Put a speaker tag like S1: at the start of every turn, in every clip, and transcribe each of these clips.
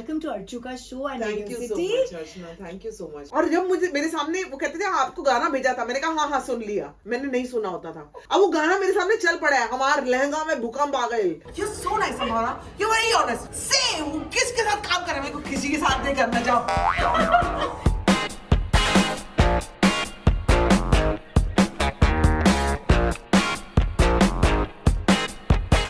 S1: welcome to Archu का show and
S2: Thank
S1: Radio
S2: you so
S1: City.
S2: much, Archana, thank you so much. और जब मुझे मेरे सामने वो कहते थे आपको गाना भेजा था, मैंने कहा हाँ सुन लिया, मैंने नहीं सुना होता था। अब वो गाना मेरे सामने चल पड़ा है, हमारे लहंगा में भूकंप आ गए। You're so nice, Amara. You're very honest. Say किसके साथ काम कर रहे हैं? मेरे को किसी के साथ नहीं करना, जाओ।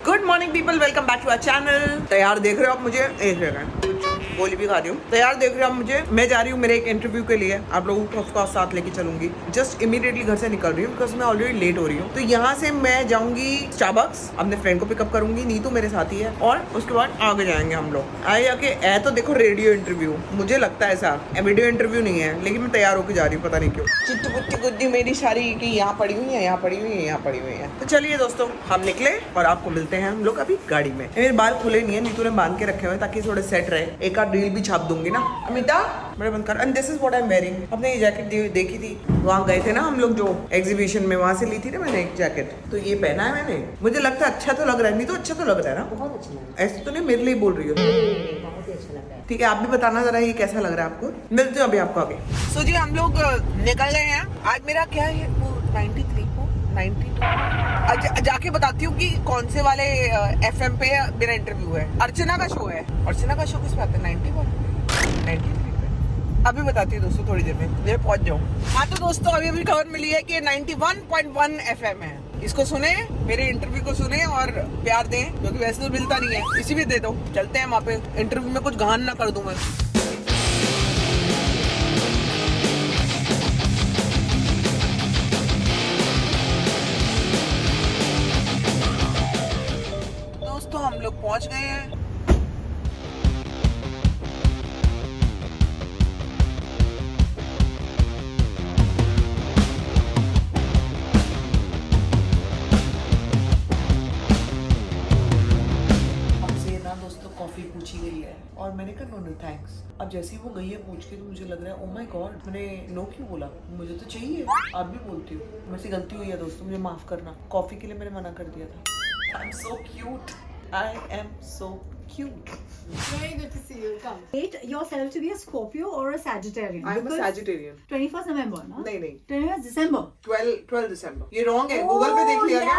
S2: Good morning people, welcome back to our channel. तैयार देख रहे हो आप मुझे? एक सेकंड, गोली भी खा रही हूँ। तैयार देख रहे हो आप मुझे? मैं जा रही हूँ मेरे एक इंटरव्यू के लिए, आप लोगों को उसका साथ लेके चलूंगी। जस्ट इमीडिएटली घर से निकल रही हूँ बिकॉज मैं ऑलरेडी लेट हो रही हूँ। तो यहाँ से मैं जाऊंगी स्टारबक्स, अपने फ्रेंड को पिकअप करूंगी, नीतू मेरे साथ ही है, और उसके बाद आगे जाएंगे हम लोग। आए जाके ऐ तो देखो रेडियो इंटरव्यू, मुझे लगता है ऐसा वीडियो इंटरव्यू नहीं है, लेकिन मैं तैयार होकर जा रही हूँ, पता नहीं क्यों। चिट्टू पुट्टी गुड्डी मेरी सारी की यहाँ पड़ी हुई है, यहाँ पड़ी हुई है, यहाँ पड़ी हुई है। तो चलिए दोस्तों, हम निकले और आपको मिलते हैं हम लोग अभी गाड़ी में। मेरे बाल खुले नहीं है, नीतू ने बांध के रखे हुए ताकि थोड़े सेट रहे। एक आध रील भी छाप दूंगी ना। अमिता बड़े बंद कर। And this is what I am wearing. अपने ये जैकेट देखी थी, वहाँ गए थे ना हम लोग जो एग्जीबिशन में, वहाँ से ली थी ना मैंने एक जैकेट, तो ये पहना है मैंने। मुझे लगता है अच्छा तो लग रहा है, नहीं तो अच्छा तो लग रहा है ना?
S3: बहुत अच्छा लग रहा है।
S2: ऐसे तो नहीं मेरे लिए बोल रही हो?
S3: बहुत ही अच्छा लग रहा है।
S2: ठीक है, आप भी बताना जरा ये कैसा लग रहा है आपको। मिलते हैं अभी आपको आगे। सो जी हम लोग निकल गए हैं। आज मेरा क्या है, वो 93 को 92 जाके बताती हूँ कि कौन से वाले FM पे मेरा इंटरव्यू है। अर्चना का शो है। अर्चना का शो किस पे आता है? 91 पे, 93 पे। अभी बताती हूँ दोस्तों, थोड़ी देर में मैं पहुंच जाऊँ। हाँ तो दोस्तों, अभी खबर मिली है कि 91.1 FM है। इसको सुने, मेरे इंटरव्यू को सुने और प्यार दें, क्योंकि वैसे तो मिलता नहीं है, इसी भी दे दो। चलते हैं वहाँ पे, इंटरव्यू में कुछ घान ना कर दूं मैं। दोस्तों हम लोग पहुंच गए हैं। दोस्तों कॉफी पूछी गई है और मैंने कहा नो नो थैंक्स। अब जैसे ही वो गई है पूछ के, तो मुझे लग रहा है ओ माय गॉड, मैंने नो क्यों बोला? मुझे तो चाहिए। आप भी बोलती हो, मेरे से गलती हुई है दोस्तों, मुझे माफ करना। कॉफी के लिए मैंने मना कर दिया था। I am so cute, I am so cute.
S1: Very good to see you. Come. Rate yourself to be a Scorpio or a Sagittarian.
S2: I am a Sagittarian.
S1: 21st November, ना?
S2: नहीं
S1: 21st December.
S2: 12 दिसंबर। ये wrong है, Google पे देख लिया क्या?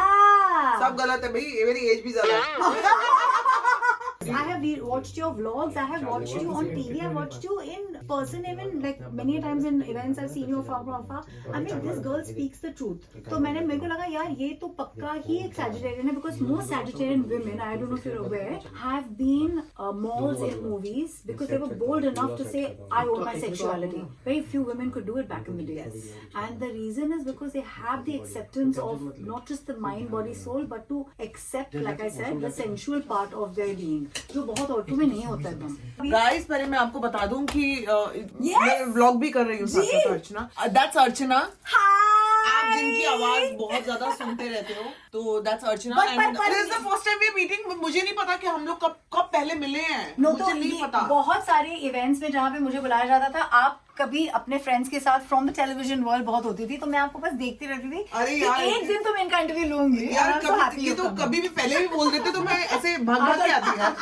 S2: सब गलत है भाई, ये मेरी एज भी ज्यादा है।
S1: I have watched your vlogs. I have watched you on TV. I watched you in person, even like many times in events. I've seen you from afar. I mean, this girl speaks the truth. तो मेरे को लगा यार ये तो पक्का ही एक Sagittarian है, because most Sagittarian women, I don't know if you're aware, have been malls in movies because they were bold enough to say I own my sexuality. Very few women could do it back in the days, and the reason is because they have the acceptance of not just the mind, body, soul, but to accept, like I said, the sensual part of their being. जो बहुत औरतों में नहीं होता है।
S2: Guys पहले मैं आपको बता दूं कि मैं व्लॉग भी कर रही हूँ साथ साथ। अर्चना, दैट्स अर्चना। आप जिनकी आवाज बहुत ज्यादा सुनते रहते हो, तो that's Archana. And this is the first time we are meeting. मुझे नहीं पता कि हम लोग कब पहले मिले हैं। मुझे नहीं पता।
S1: बहुत सारे इवेंट्स में जहाँ पे मुझे बुलाया जाता था, आप कभी अपने फ्रेंड्स के साथ फ्रॉम द टेलीविजन वर्ल्ड बहुत होती थी, तो मैं आपको बस देखती रहती थी।
S2: अरे यार,
S1: एक दिन तो मैं इनका इंटरव्यू लूंगी
S2: यार। कभी भी पहले भी बोल देते तो मैं ऐसे भाग के आती यार।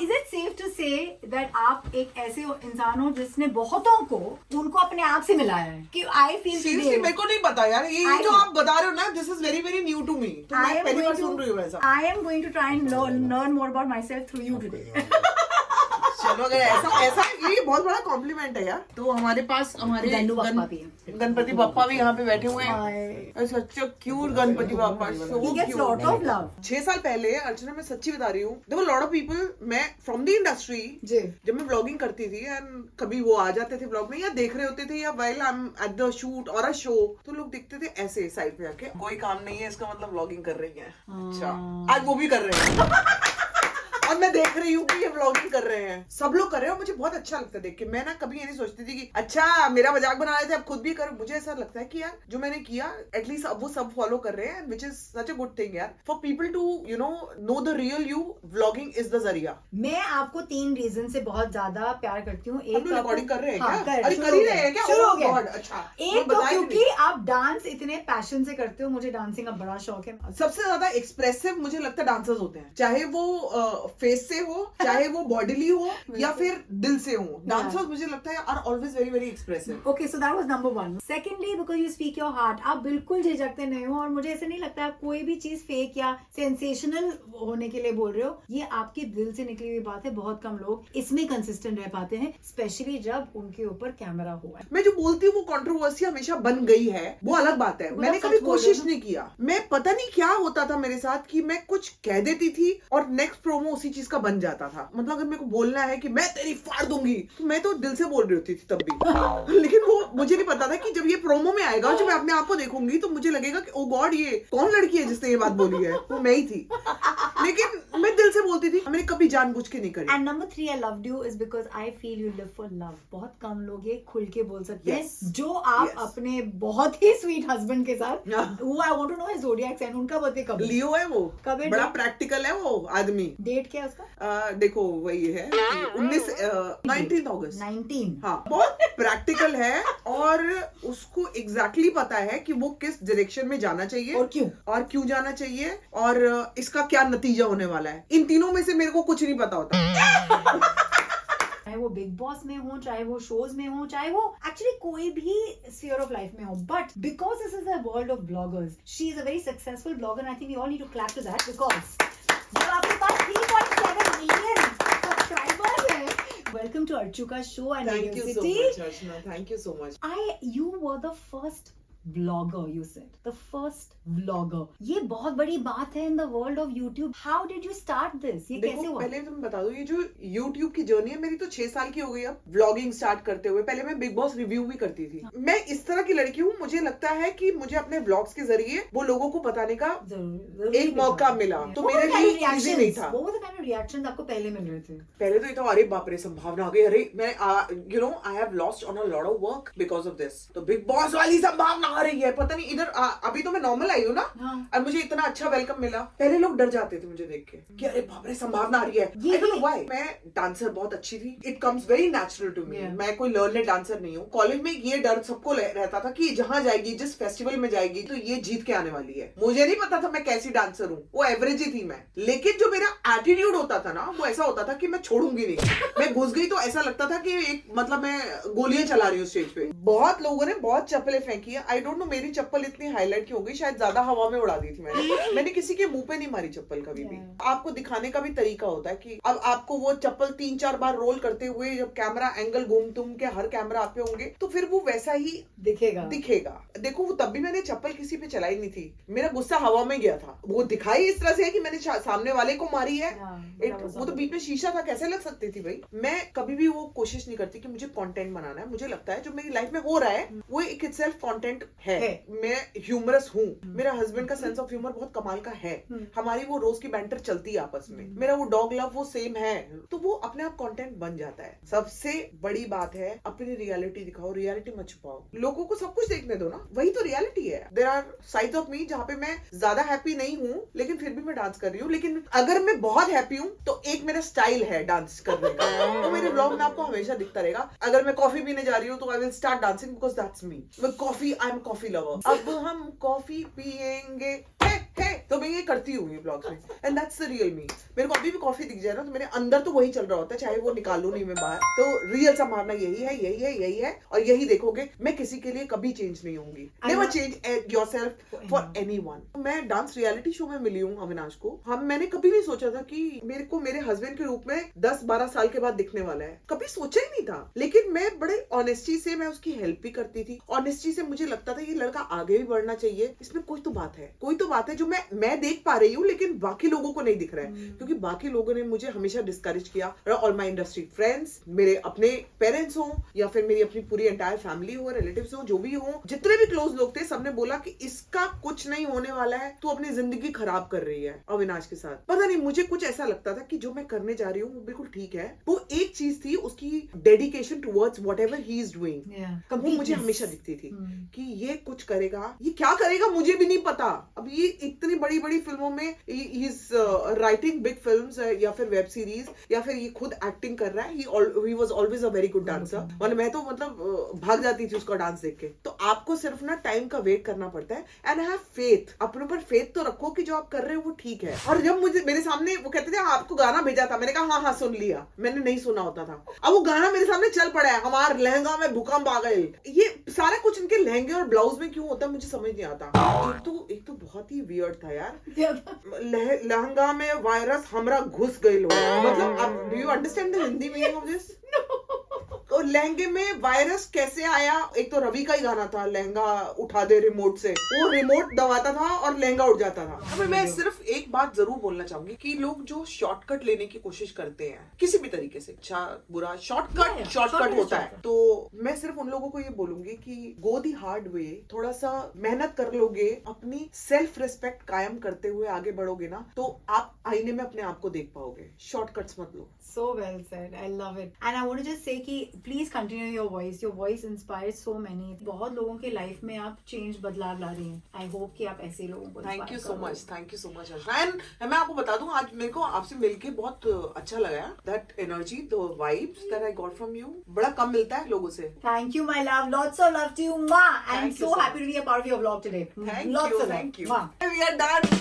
S1: Is it safe to say that आप एक ऐसे इंसान हो जिसने बहुतों को उनको अपने आप से मिलाया है? कि I feel
S2: seriously मेरे को नहीं पता यार, ये जो आप बता रहे हो ना, this is very very new to me। तो मैं पहली बार सुन रही हूँ ऐसा।
S1: I am going to try and learn more about myself through you today.
S2: चलो अगर ऐसा ये बहुत बड़ा कॉम्प्लीमेंट है यार। तो हमारे पास हमारे गणपति बप्पा भी यहाँ पे बैठे हुए हैं। सच्चा cute Ganpati Bappa, so cute. 6 साल पहले अर्चना, मैं सच्ची बता रही हूँ, there were lot of people, मैं फ्रॉम द इंडस्ट्री, जब मैं व्लॉगिंग करती थी एंड कभी वो आ जाते थे व्लॉग में, या देख रहे होते थे, या while I am at the shoot और अ शो, तो लोग दिखते थे ऐसे साइड पे आके, कोई काम नहीं है इसका मतलब व्लॉगिंग कर रही है। अच्छा, आज वो भी कर रहे हैं। और मैं देख रही हूँ कि ये व्लॉगिंग कर रहे हैं, सब लोग कर रहे हैं, मुझे बहुत अच्छा लगता है देख के। मैं ना कभी ये नहीं सोचती थी कि अच्छा मेरा मजाक बना रहे थे, अब खुद भी करो। मुझे ऐसा लगता है कि यार जो मैंने किया, एटलीस्ट अब वो सब फॉलो कर रहे हैं, which is such a good thing यार, for people to you know the real you. Vlogging is the जरिया।
S1: मैं आपको 3 रीजन से बहुत ज्यादा प्यार करती हूँ। एक तो
S2: रिकॉर्डिंग कर रहे हैं
S1: क्या?
S2: अरे कर ही रहे हैं क्या?
S1: शुरू हो गया।
S2: अच्छा,
S1: एक तो क्योंकि आप डांस इतने पैशन से करते हो, मुझे डांसिंग का बड़ा शौक है।
S2: सबसे ज्यादा एक्सप्रेसिव मुझे लगता है डांसर्स होते हैं, चाहे वो फेस से हो, चाहे वो बॉडीली हो या फिर दिल से हो, डांसर्स मुझे लगता है are always very very expressive.
S1: Okay, so that was number one. Secondly, because you speak your heart, आप बिल्कुल झिझकते नहीं हो और मुझे ऐसे नहीं लगता आप कोई भी चीज फेक या सेंसेशनल होने के लिए बोल रहे हो. ये आपके दिल से निकली हुई बात है. बहुत कम लोग इसमें कंसिस्टेंट रह पाते हैं, स्पेशली जब उनके ऊपर कैमरा हुआ है.
S2: मैं जो बोलती हूँ वो कंट्रोवर्सी हमेशा बन गई है, वो अलग बात है. मैंने कभी कोशिश नहीं किया. मैं पता नहीं क्या होता था मेरे साथ कि मैं कुछ कह देती थी और नेक्स्ट प्रोमो उसी चीज का बन जाता था. मतलब अगर मेरे को बोलना है कि मैं तेरी फाड़ दूंगी तो मैं तो दिल से बोल रही होती थी तब भी. लेकिन वो मुझे नहीं पता था कि जब ये प्रोमो में आएगा, जब मैं अपने आप को देखूंगी तो मुझे लगेगा कि ओ गॉड, ये कौन लड़की है जिसने ये बात बोली है. वो मैं ही थी. लेकिन मैं दिल से बोलती थी, मैंने कभी जानबूझ के नहीं करी.
S1: And number 3, I loved you is because I feel you live for love. बहुत कम लोग ये खुल के बोल सकते हैं, जो आप अपने बहुत ही स्वीट हस्बैंड के साथ. वो I want to know his zodiac sign. उनका बर्थडे कब है?
S2: लियो है वो.
S1: कब है?
S2: बड़ा प्रैक्टिकल है वो आदमी.
S1: डेट क्या है उसका?
S2: देखो वही है 19 अगस्त.
S1: 19.
S2: हाँ, बहुत प्रैक्टिकल है और उसको एग्जैक्टली पता है कि वो किस डायरेक्शन में जाना चाहिए और क्यों जाना चाहिए और इसका क्या नतीजा होने वाला है. इन तीनों में से मेरे को कुछ नहीं पता होता.
S1: चाहे वो बिग बॉस में हो, चाहे वो शोज में हो, चाहे वो एक्चुअली कोई भी स्फीयर ऑफ लाइफ में हो, but because this is the world of bloggers, she is a very successful blogger. I think we all need to clap to that because जब आपके पास 3.7 मिलियन सब्सक्राइबर्स हैं. वेलकम टू अर्चुका show and
S2: Thank you so much, Archana. Thank you so much.
S1: You were the first vlogger, you said. The first vlogger. ये बहुत बड़ी बात है in the world of YouTube. How did you start this? ये कैसे हुआ?
S2: पहले तुम बता दो, ये जो YouTube की जर्नी है मेरी तो 6 साल की हो गई अब व्लॉगिंग स्टार्ट करते हुए. पहले मैं बिग बॉस रिव्यू भी करती थी. मैं इस तरह की लड़की हूँ, मुझे लगता है कि मुझे अपने व्लॉग्स के जरिए वो लोगों को बताने का एक मौका मिला. तो मेरे लिए इजी नहीं था.
S1: What were the kind of reactions आपको पहले मिल रहे थे?
S2: पहले तो ये था, अरे बाप रे संभावना आ गई, अरे मैं I have lost on a lot of work because of this. तो बिग बॉस वाली संभावना आ रही है. पता नहीं इधर अभी तो मैं नॉर्मल आई हूँ ना. और मुझे इतना अच्छा वेलकम मिला. पहले लोग डर जाते थे मुझे देख के कि अरे बाप रे संभावना आ रही है. I don't know why. मैं डांसर बहुत अच्छी थी. It comes very natural to me. मैं कोई लर्नेड डांसर नहीं हूँ. कॉलेज में ये डर सबको रहता था कि जहाँ जाएगी, जिस फेस्टिवल में जाएगी तो ये जीत के आने वाली है. मुझे नहीं पता था मैं कैसी डांसर हूँ. वो एवरेज ही थी मैं. लेकिन जो मेरा एटीट्यूड होता था ना, वो ऐसा होता था कि मैं छोड़ूंगी नहीं. मैं घुस गई तो ऐसा लगता था कि एक मतलब मैं गोलियां चला रही हूँ स्टेज पे. बहुत लोगों ने बहुत चप्पलें फेंकी है. आई डोंट नो मेरी चप्पल इतनी हाईलाइट क्यों हो गई. शायद ज्यादा हवा में उड़ा दी थी मैंने किसी के मुंह पे नहीं मारी चप्पल कभी भी. आपको दिखाने का भी तरीका होता है कि अब आपको वो चप्पल 3-4 बार रोल करते हुए जब कैमरा एंगल घूम तुम के हर कैमरा आप पे होंगे तो फिर वो वैसा ही दिखेगा. देखो वो तब भी मैंने चप्पल किसी पे चलाई नहीं थी. मेरा गुस्सा हवा में गया था. वो दिखाई इस तरह से है कि मैंने सामने वाले को मारी है. वो तो बीच में शीशा था, कैसे लग सकती थी भाई. मैं कभी भी वो कोशिश नहीं करती कि मुझे कंटेंट बनाना है. मुझे लगता है जो मेरी लाइफ में हो रहा है वो एक इटसेल्फ कंटेंट है. मैं ह्यूमरस हूँ. मेरा हस्बैंड का सेंस ऑफ ह्यूमर बहुत कमाल का है. हमारी वो रोज की बैंटर चलती है आपस में. मेरा वो डॉग लव वो सेम है. तो वो अपने आप कंटेंट बन जाता है. सबसे बड़ी बात है अपनी रियलिटी दिखाओ. रियलिटी मत छुपाओ. लोगों को सब कुछ देखने दो ना. वही तो रियलिटी है. There are sides of me जहाँ पे मैं ज्यादा हैप्पी नहीं हूँ लेकिन फिर भी मैं डांस कर रही हूँ. लेकिन अगर मैं बहुत हैप्पी हूँ तो एक मेरा स्टाइल है डांस करने का. तो मेरे व्लॉग में आपको हमेशा दिखता रहेगा. अगर मैं कॉफी पीने जा रही हूँ तो I will start dancing because that's me. Coffee, I am coffee lover. अब हम कॉफी पिएंगे तो मैं ये करती हूँ ब्लॉग्स में. And that's the real me. मेरे को अभी भी कॉफी दिख जाए ना तो मेरे अंदर तो वही चल रहा होता है, चाहे वो निकालू नहीं मैं बाहर. तो रियल संभावना यही है और यही देखोगे. मैं किसी के लिए कभी चेंज नहीं होंगी. Never change yourself for anyone. मैं डांस रियलिटी शो में मिली हूँ अविनाश को. मैंने कभी नहीं सोचा था कि मेरे को मेरे हस्बैंड के रूप में 10-12 साल के बाद दिखने वाला है. कभी सोचा ही नहीं था. लेकिन मैं बड़े ऑनेस्टी से मैं उसकी हेल्प भी करती थी. ऑनेस्टी से मुझे लगता था ये लड़का आगे भी बढ़ना चाहिए. इसमें कोई तो बात है जो मैं देख पा रही हूँ लेकिन बाकी लोगों को नहीं दिख रहा है. क्योंकि बाकी लोगों ने मुझे हमेशा डिस्करेज किया. ऑल माय इंडस्ट्री फ्रेंड्स, मेरे अपने पेरेंट्स हो या फिर मेरी अपनी पूरी एंटायर फैमिली हो, रिलेटिव्स हो, जो भी हो, जितने भी क्लोज लोग थे, सबने बोला कि इसका कुछ नहीं होने वाला है. तू अपनी जिंदगी खराब कर रही है अविनाश के साथ. पता नहीं मुझे कुछ ऐसा लगता था कि जो मैं करने जा रही हूँ वो बिल्कुल ठीक है. वो एक चीज थी उसकी dedication towards whatever he is doing. वो मुझे हमेशा दिखती थी कि ये कुछ करेगा. ये क्या करेगा मुझे भी नहीं पता. अब ये इतनी बड़ी बड़ी फिल्मों में he is writing big films या फिर वेब सीरीज या फिर ये खुद एक्टिंग कर रहा है. He was always a very good dancer. मतलब मैं तो मतलब भाग जाती थी उसका डांस देख के. तो आपको सिर्फ ना टाइम का वेट करना पड़ता है. एंड हैव फेथ, अपने ऊपर फेथ तो रखो कि जो आप कर रहे हो वो ठीक है. और जब मुझे मेरे सामने वो कहते थे आपको गाना भेजा था, मैंने कहा हाँ सुन लिया. मैंने नहीं सुना होता था. अब वो गाना मेरे सामने चल पड़ा है, हमारे लहंगा में भूकंप आ गए. ये सारा कुछ इनके लहंगे और ब्लाउज में क्यों होता है मुझे समझ नहीं आता. एक तो बहुत ही वियर्ड था यार. लहंगा में वायरस हमरा घुस गई लो. मतलब do you understand the Hindi meaning of this? तो लहंगे में वायरस कैसे आया? एक तो रवि का ही गाना था, लहंगा उठा दे रिमोट से. वो रिमोट दबाता था और लहंगा उठ जाता था. अब मैं सिर्फ एक बात जरूर बोलना चाहूंगी कि लोग जो शॉर्टकट लेने की कोशिश करते हैं किसी भी तरीके से, अच्छा बुरा, शॉर्टकट होता है. तो मैं सिर्फ उन लोगों को ये बोलूंगी कि गो दी हार्ड वे. थोड़ा सा मेहनत कर लोगे, अपनी सेल्फ रिस्पेक्ट कायम करते हुए आगे बढ़ोगे ना, तो आप आईने में अपने आप को देख पाओगे. शॉर्टकट्स मत लो.
S1: So well said. I love it. And I want to just say कि please continue your voice. Your voice inspires so many. बहुत लोगों के लाइफ में आप चेंज बदलाव ला रही हैं. I hope कि आप ऐसे लोगों को
S2: thank you so much Archana. And मैं आपको बता दूं, आज मेरे को आपसे मिलके बहुत अच्छा लगा. That energy, the vibes that I got from you बड़ा कम मिलता है लोगों से.
S1: Thank you, my love. Lots of love to you, ma. I'm
S2: Thank you
S1: so
S2: so
S1: happy to be a part of your vlog today. Lots of
S2: thank you.
S1: love.
S2: We are done.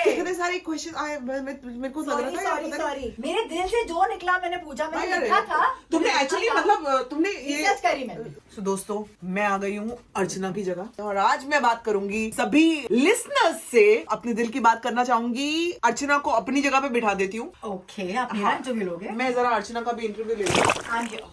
S2: कितने सारे question आए. मेरे को लग रहा था
S1: Sorry. मेरे दिल से जो निकला मैंने पूछा, मैंने लिखा था.
S2: तुमने एक्चुअली मतलब तुमने ये
S1: रिसर्च करी मैंने.
S2: So, दोस्तों मैं आ गई हूँ अर्चना की जगह और आज मैं बात करूंगी सभी लिसनर्स से. अपने दिल की बात करना चाहूंगी. अर्चना को अपनी जगह पे बिठा देती हूँ.
S1: Okay, आप मेरा इंटरव्यू लोगे?
S2: मैं जरा अर्चना का भी इंटरव्यू ले लूँ.
S1: I'm here.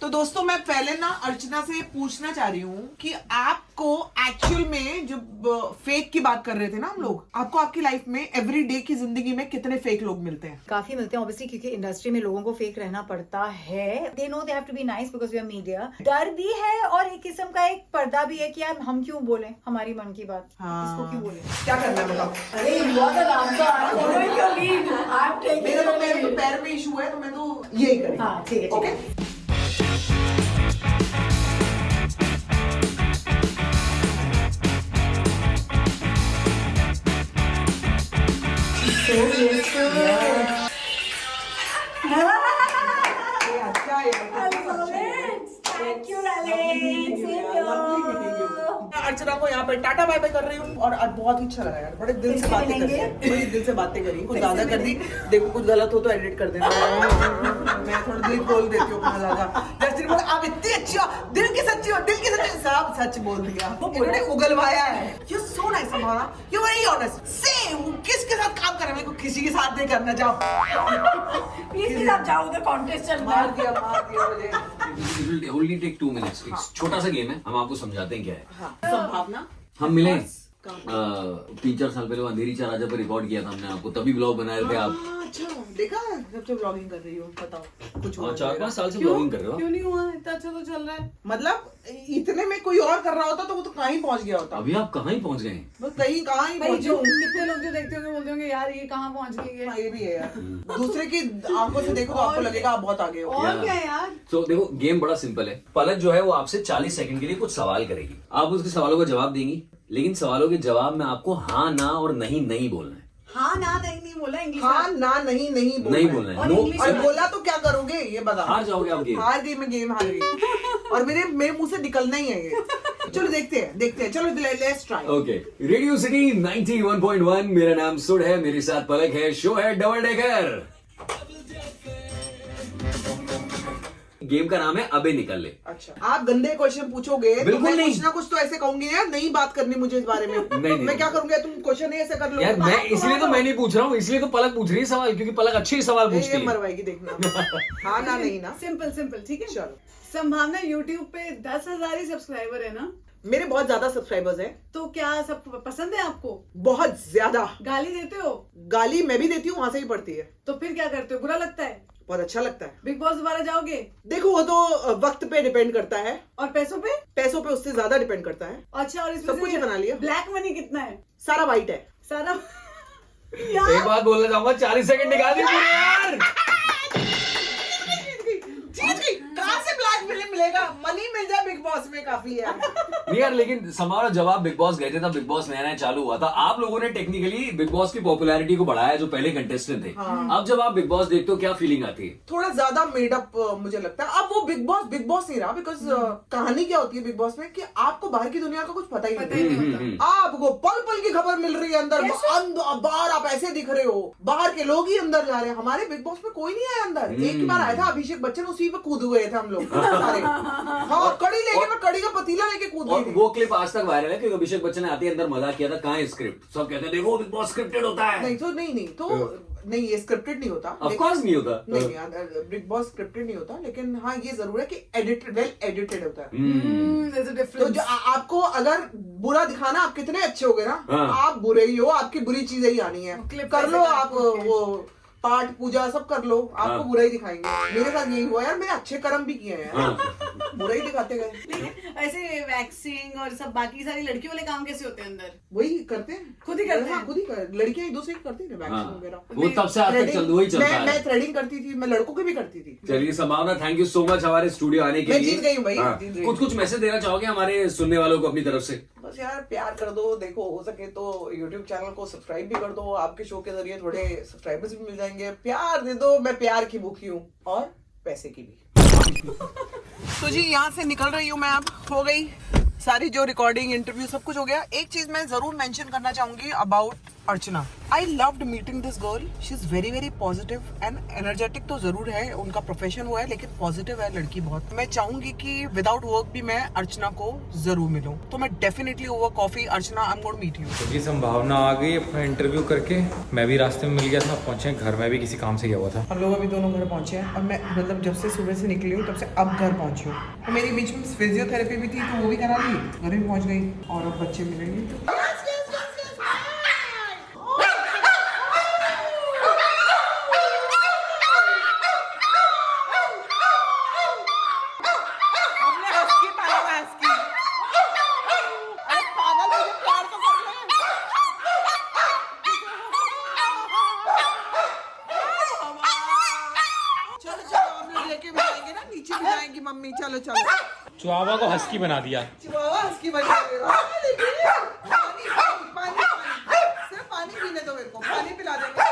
S2: तो दोस्तों मैं पहले ना अर्चना से पूछना चाह रही हूँ कि आपको एक्चुअल में जब फेक की बात कर रहे थे ना हम लोग, आपको आपकी लाइफ में एवरीडे की जिंदगी में कितने फेक लोग मिलते हैं?
S1: काफी मिलते हैं ऑब्वियसली, क्योंकि इंडस्ट्री में लोगों को फेक रहना पड़ता है. They know they have to be nice because we are media. डर भी है और एक किस्म का एक पर्दा भी है कि यार हम क्यों बोले हमारी मन की बात. इसको क्यों बोले?
S2: क्या करना है बताओ.
S1: अरे
S2: मेरे तो पैर में इशू है तो मैं तो यही करेंगे.
S1: हाँ ठीक है.
S2: ओके. अर्चना को यहाँ पे टाटा बाय बाय कर रही हूँ और आज बहुत ही अच्छा लगा यार. बड़े दिल से बातें करी, बड़ी दिल से बातें करी. कुछ ज्यादा कर दी, देखो कुछ गलत हो तो एडिट कर देना. मैं थोड़ा दिल खोल देती हूँ अपना ज्यादा. जैसे बोला आप इतनी अच्छी हो, दिल की सच्ची हो, दिल की सच्ची. सब सच बोल दिया. इन्होंने उगलवाया है. यू सो नाइस हमारा. You very honest. से किसके साथ काम कर रहे हैं? किसी के साथ नहीं करना. जाओ
S1: प्लीज आप जाओ, उधर कॉन्टेस्ट चल रहा है.
S2: मार दिया मुझे.
S4: It will only take 2 minutes. एक छोटा सा गेम है, हम आपको समझाते हैं क्या है.
S2: संभावना.
S4: हम मिले 3-4 साल पहले अंधेरी चार राजा पर रिकॉर्ड किया था हमने आपको, तभी ब्लॉग बनाए थे आप.
S2: अच्छा देखा जब से ब्लॉगिंग कर रही हो. बताओ कुछ हुआ?
S4: 4-5 साल से ब्लॉगिंग कर रहे हो.
S5: क्यों नहीं हुआ? इतना अच्छा तो चल रहा है.
S2: मतलब इतने में कोई और कर रहा होता तो वो तो कहीं पहुंच गया होता.
S4: अभी आप कहाँ ही पहुँच गए.
S2: बस कहाँ ही
S5: भाई
S2: पहुंचे.
S5: जो कितने लोग जो देखते होंगे बोलते होंगे यार ये कहाँ पहुंच गई है.
S2: हाँ, ये भी है यार. दूसरे की आंखों से देखो तो आपको लगेगा आप बहुत आगे हो.
S5: और क्या है यार.
S4: तो देखो गेम बड़ा सिंपल है. पलक जो है वो आपसे 40 सेकंड के लिए कुछ सवाल करेगी. आप उसके सवालों का जवाब देंगी, लेकिन सवालों के जवाब में आपको हाँ ना और नहीं बोलना है.
S1: हाँ ना नहीं बोला इंग्लिश.
S2: हाँ ना नहीं
S4: नहीं बोलना है. नो.
S2: और बोला तो क्या करोगे ये बता.
S4: हार जाओगे आप गेम.
S2: हार गई मैं, गेम हार गई. और मेरे मुंह से निकलना ही है ये. चलो देखते हैं. चलो let's try.
S4: Okay. Radio city 91.1. मेरा नाम सुड है, मेरे साथ पलक है. शो है डबल डेकर. गेम का नाम है अबे निकल ले.
S2: अच्छा आप गंदे क्वेश्चन पूछोगे तो
S4: बिल्कुल
S2: मैं
S4: नहीं.
S2: कुछ ना कुछ तो ऐसे कहूंगी यार, नहीं बात करनी मुझे इस बारे में.
S4: नहीं.
S2: मैं क्या करूंगा? तुम क्वेश्चन ही ऐसे कर लो
S4: यार मैं इसलिए तो मैं नहीं पूछ रहा हूँ, इसलिए तो पलक पूछ रही है सवाल, क्योंकि पलक अच्छे ही सवाल पूछती
S2: ये
S4: है.
S2: मरवाएगी देखना. हाँ ना नहीं ना.
S5: सिंपल ठीक है.
S2: चलो.
S5: संभावना YouTube पे 10,000 ही सब्सक्राइबर है ना.
S2: मेरे बहुत ज्यादा सब्सक्राइबर्स हैं.
S5: तो क्या सब पसंद है आपको?
S2: बहुत ज्यादा.
S5: गाली देते हो?
S2: गाली मैं भी देती हूँ, वहां से ही पड़ती है.
S5: तो फिर क्या करते हो? बुरा लगता है?
S2: बहुत अच्छा लगता है.
S5: बिग बॉस दोबारा जाओगे?
S2: देखो वो तो वक्त पे डिपेंड करता है.
S5: और पैसों पे?
S2: पैसों पे उससे ज्यादा डिपेंड करता है.
S5: अच्छा और
S2: सब कुछ
S5: इसमें
S2: बना लिया.
S5: ब्लैक मनी कितना है?
S2: सारा वाइट है.
S5: सारा
S4: एक बात बोलना चाहूंगा, 40 सेकंड निकाल दिए यार.
S2: कहाँ से ब्लैक मिलेगा? मनी मिल जाए बिग बॉस में काफी है.
S4: नहीं यार लेकिन हमारा जवाब बिग बॉस गए थे तब बिग बॉस नया नया चालू हुआ था। आप लोगों ने टेक्निकली बिग बॉस की पॉपुलैरिटी को बढ़ाया जो पहले कंटेस्टेंट थे। अब जब आप बिग बॉस देखते हो क्या फीलिंग आती है?
S2: थोड़ा ज्यादा मेडअप मुझे लगता है। अब वो बिग बॉस नहीं रहा, बिकॉज कहानी क्या होती है बिग बॉस में कि आपको बाहर की दुनिया का कुछ पता ही नहीं। आपको पल पल की खबर मिल रही है अंदर, बाहर आप ऐसे दिख रहे हो, बाहर के लोग ही अंदर जा रहे हैं। हमारे बिग बॉस में कोई नहीं आया अंदर। एक ही बार आया था अभिषेक बच्चन, उसी पे कूद गए थे हम लोग सारे। हाँ, कड़ी लेके मैं कड़ी का पतीला लेके कूद
S4: और
S2: गई थी।
S4: वो क्लिप आज तक वायरल है क्योंकि अभिषेक बच्चन ने आते ही अंदर मजाक किया था, कहाँ है स्क्रिप्ट? सब कहते हैं देखो बिग बॉस स्क्रिप्टेड होता है।
S2: नहीं, ये स्क्रिप्टेड नहीं होता।
S4: ऑफ कोर्स नहीं होता।
S2: नहीं, बिग बॉस स्क्रिप्टेड नहीं होता, लेकिन हाँ ये जरूर है कि वेल एडिटेड होता है।
S5: There's a difference.
S2: तो जो आपको अगर बुरा दिखाना, आप कितने अच्छे हो गए ना,
S4: हाँ।
S2: आप बुरे ही हो, आपकी बुरी चीजें ही आनी है।
S5: क्लिप
S2: कर लो
S5: कैसे
S2: आप
S5: करते
S2: वो पाठ पूजा सब कर लो, आपको
S4: हाँ।
S2: बुरा ही दिखाएंगे। मेरे साथ यही हुआ यार, मैंने अच्छे कर्म भी किए हैं यार, बुरा ही दिखाते गए।
S5: लेकिन ऐसे वैक्सिंग और सब बाकी सारी लड़कियों वाले काम कैसे होते हैं अंदर?
S2: वही करते हैं,
S5: खुद ही करते हैं?
S2: हाँ, खुद ही लड़कियां एक दूसरे की करती है वैक्सिंग
S4: हाँ।
S2: वगैरह।
S4: वो तब से आज तक वही चलता है।
S2: मैं थ्रेडिंग करती थी, मैं लड़कों की भी करती थी।
S4: चलिए संभावना, थैंक यू सो मच हमारे स्टूडियो आने के
S2: मैं
S4: लिए।
S2: जीत गई हूँ भाई,
S4: हाँ।
S2: जीत गई।
S4: कुछ मैसेज देना चाहोगे हमारे सुनने वालों को अपनी तरफ से?
S2: बस यार प्यार कर दो, देखो हो सके तो YouTube चैनल को सब्सक्राइब भी कर दो, आपके शो के जरिए थोड़े सब्सक्राइबर्स भी मिल जाएंगे। प्यार दे दो, मैं प्यार की भूखी हूँ और पैसे की भी। तो जी यहाँ से निकल रही हूँ मैं, अब हो गई सारी जो रिकॉर्डिंग इंटरव्यू सब कुछ हो गया। एक चीज मैं जरूर मेंशन करना चाहूंगी about Archana. I loved meeting this girl, she is very very positive and energetic तो जरूर है, उनका प्रोफेशन वो है, लेकिन पॉजिटिव है लड़की बहुत। मैं चाहूंगी कि विदाउट वर्क भी मैं अर्चना को जरूर मिलूं, तो मैं definitely over coffee Archana I am going to meet you.
S6: क्योंकि संभावना आ गई अपना इंटरव्यू करके, मैं भी रास्ते में मिल गया था, पहुंचे घर में भी किसी काम से गया हुआ था।
S2: हम लोग अभी दोनों घर पहुंचे हैं और मैं मतलब जब से सुबह से निकली हूँ तब से अब घर पहुंची हूँ। तो मेरी बीच में फिजियोथेरेपी भी थी तो वो भी करा ली, घर भी पहुंच गई और अब बच्चे मिलेंगे तो मम्मी चलो चलो।
S6: चुआवा को हस्की बना दिया।
S2: चिवावा हस्की बन जाएगा। पानी सिर्फ पानी पीने दो मेरे को, पानी पिला देंगे।